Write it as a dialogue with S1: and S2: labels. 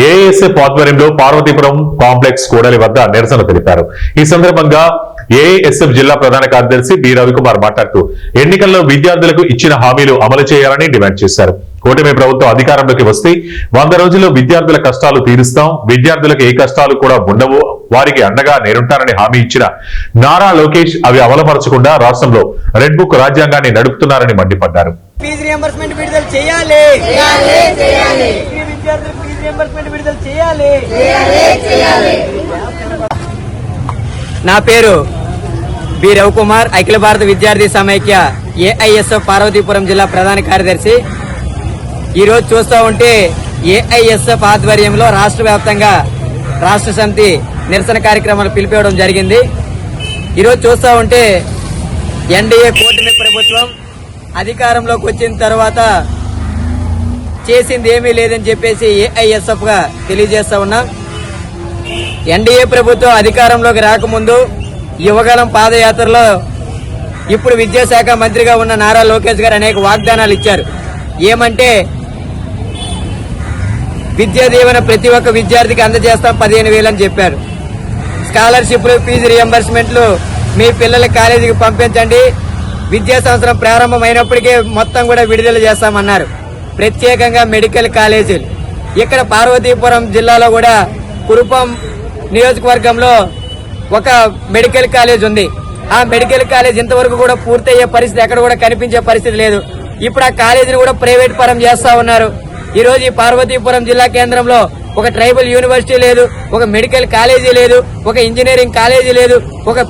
S1: AISF ఆధ్వర్యంలో Parvathipuram complex కూడలి వద్ద నిరసన తెలిపారు. ఈ సందర్భంగా ఏఐఎస్ఎఫ్ జిల్లా ప్రధాన కార్యదర్శి బి రవికుమార్ మాట్లాడుతూ ఎన్నికల్లో విద్యార్థులకు ఇచ్చిన హామీలు అమలు చేయాలని డిమాండ్ చేశారు. కూటమి ప్రభుత్వం అధికారంలోకి వస్తే 100 రోజుల్లో విద్యార్థుల కష్టాలు తీరుస్తాం, విద్యార్థులకు ఏ కష్టాలు కూడా ఉండవు, వారికి అండగా నేనుంటానని హామీ ఇచ్చిన నారా లోకేష్ అవి అమలుపరచకుండా రాష్ట్రంలో రెడ్ బుక్ రాజ్యాంగాన్ని నడుపుతున్నారని మండిపడ్డారు.
S2: ఫీజు రియంబర్స్మెంట్ విడుదల చేయాలి. విద్యార్థులకు ఫీజు రియంబర్స్మెంట్ విడుదల చేయాలి. నా పేరు బి రవికుమార్, అఖిల భారత విద్యార్థి సమైక్య ఏఐఎస్ఎఫ్ పార్వతీపురం జిల్లా ప్రధాన కార్యదర్శి. ఈరోజు చూస్తూ ఉంటే ఏఐఎస్ఎఫ్ ఆధ్వర్యంలో రాష్ట్ర వ్యాప్తంగా రాష్ట్ర సమితి నిరసన కార్యక్రమాలు పిలిపివ్వడం జరిగింది. ఈరోజు చూస్తూ ఉంటే ఎన్డీఏ కూటమి ప్రభుత్వం అధికారంలోకి వచ్చిన తర్వాత చేసింది ఏమీ లేదని చెప్పేసి ఏఐఎస్ఎఫ్ గా తెలియజేస్తా ఉన్నాం. ఎన్డీఏ ప్రభుత్వం అధికారంలోకి రాకముందు యువగలం పాదయాత్రలో ఇప్పుడు విద్యాశాఖ మంత్రిగా ఉన్న నారా లోకేష్ గారు అనేక వాగ్దానాలు ఇచ్చారు. ఏమంటే విద్యా దీవెన ప్రతి ఒక్క విద్యార్థికి అందజేస్తాం 15,000 అని చెప్పారు. స్కాలర్షిప్లు, ఫీజు రియంబర్స్మెంట్లు మీ పిల్లల కాలేజీకి పంపించండి, విద్యా సంవత్సరం ప్రారంభమైనప్పటికీ మొత్తం కూడా విడుదల చేస్తామన్నారు. ప్రత్యేకంగా మెడికల్ కాలేజీలు ఇక్కడ పార్వతీపురం జిల్లాలో కూడా కురుపం నియోజకవర్గంలో ఒక మెడికల్ కాలేజ్ ఉంది. ఆ మెడికల్ కాలేజ్ ఇంతవరకు కూడా పూర్తయ్యే పరిస్థితి ఎక్కడ కూడా కనిపించే పరిస్థితి లేదు. ఇప్పుడు ఆ కాలేజీని కూడా ప్రైవేట్ పరం చేస్తా ఉన్నారు. ఈ రోజు ఈ పార్వతీపురం జిల్లా కేంద్రంలో ఒక ట్రైబల్ యూనివర్సిటీ లేదు, ఒక మెడికల్ కాలేజీ లేదు, ఒక ఇంజనీరింగ్ కాలేజీ లేదు, ఒక